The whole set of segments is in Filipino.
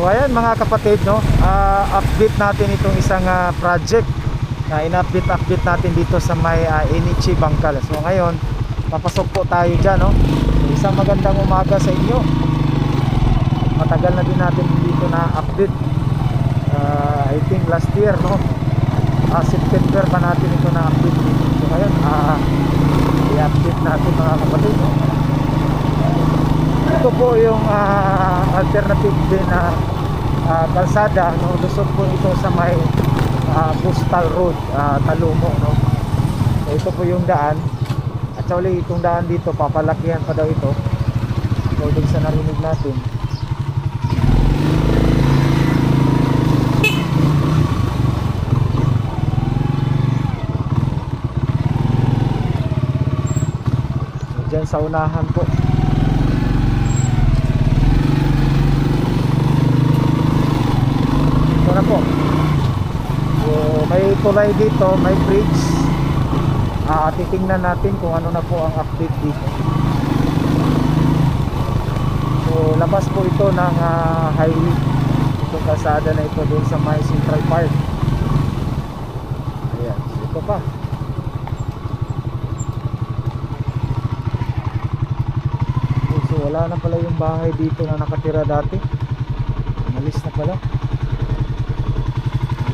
ayan mga kapatid, no, update natin itong isang project na in-update natin dito sa may Enichi Bangkal. So ngayon papasok po tayo dyan, no. So, isang magandang umaga sa inyo. Matagal na din natin dito na update, I think last year, no, September pa natin ito na update dito. So ngayon i-update natin mga kapatid, no. Ito po yung alternative din na kalsada, no. Lusot po ito sa may Coastal Road, Talumo, no. So ito po yung daan. Actually itong daan dito papalakihan pa daw ito, according sa narinig natin. So, dyan sa unahan po. Ito na po. So, may tulay dito, may bridge. Titingnan natin kung ano na po ang update dito. So labas po ito ng highway, itong kalsada na ito doon sa may Central Park. Ayan, so ito pa. So wala na pala yung bahay dito na nakatira dati, umalis na pala.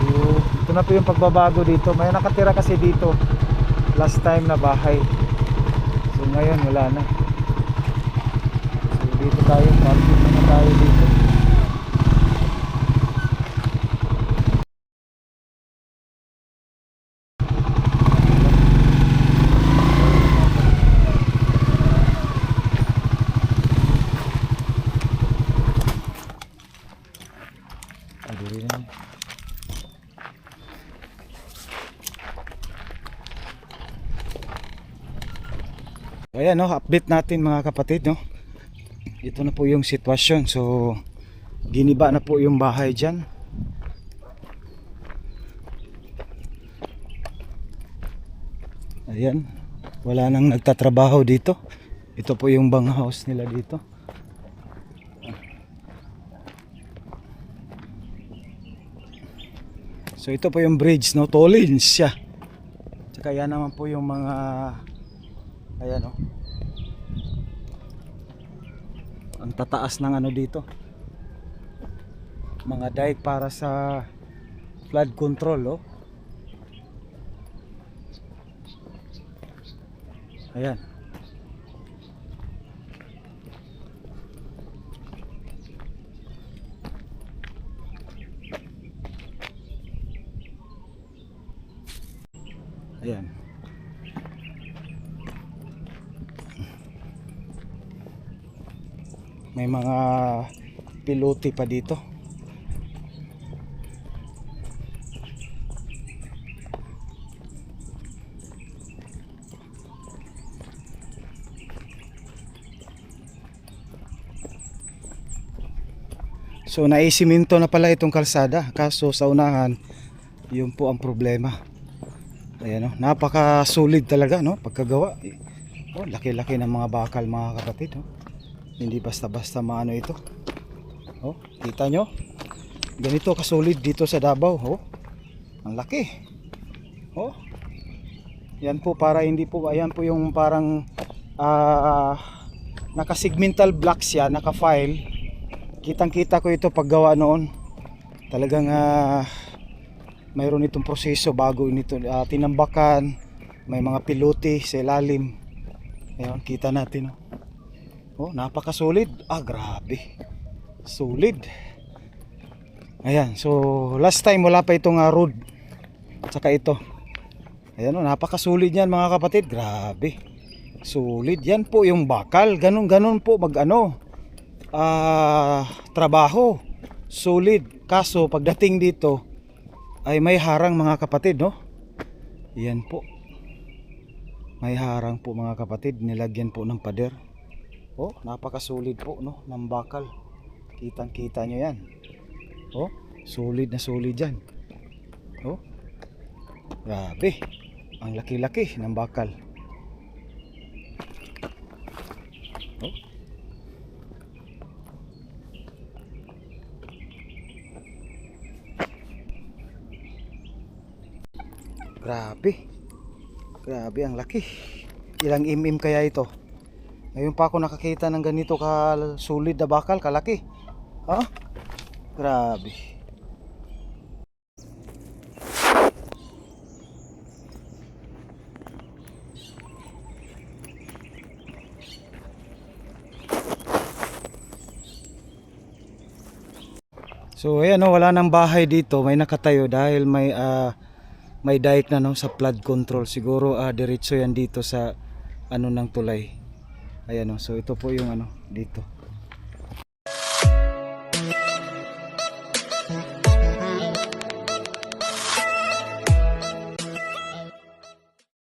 So, ito na po yung pagbabago dito. May nakatira kasi dito last time na bahay. So ngayon wala na. So dito tayo, parking na tayo dito. Ayan, no, update natin mga kapatid, no. Ito na po yung sitwasyon. So giniba na po yung bahay dyan. Ayan, wala nang nagtatrabaho dito. Ito po yung bang house nila dito. So ito po yung bridge, no, Tolins siya. Tsaka yan naman po yung mga, ayan, no, ang tataas ng ano dito, mga dike para sa flood control, oh. Ayan. Ayan. May mga pilote pa dito. So naisiminto na pala itong kalsada, kaso sa unahan yun po ang problema. Ayan, no, napaka solid talaga, no, pagkagawa. Oh, laki-laki ng mga bakal mga kapatid, no. Hindi basta-basta maano ito. Oh, kita nyo? Ganito kasolid dito sa Davao, oh. Ang laki. Oh. Yan po, para hindi po, ayan po yung parang naka-segmental blocks yan, naka-file. Kitang-kita ko ito paggawa noon. Talagang mayroon itong proseso bago nito tinambakan. May mga pilote sa ilalim. Ayan, kita natin, oh. Oh, napaka-solid. Grabe. Solid. Ayan, so last time wala pa itong road. Saka ito. Ayan, oh, napaka-solid yan mga kapatid. Grabe. Solid. Yan po yung bakal. Ganun po mag-ano. Trabaho. Solid. Kaso pagdating dito ay may harang mga kapatid, no? Yan po. May harang po mga kapatid. Nilagyan po ng pader. Oh, napaka-solid po, no, ng bakal. Kitang-kita nyo yan. Oh, solid na solid yan. Oh, grabe. Ang laki-laki ng bakal. Oh. Grabe. Grabe ang laki. Ilang kaya ito? Ngayon pa ako nakakita ng ganito ka solid na bakal, kalaki. Ha? Grabe. So ayan, wala nang bahay dito, may nakatayo dahil may dike na no sa flood control. Siguro diretso yan dito sa ano ng tulay. Ayan so ito po yung dito.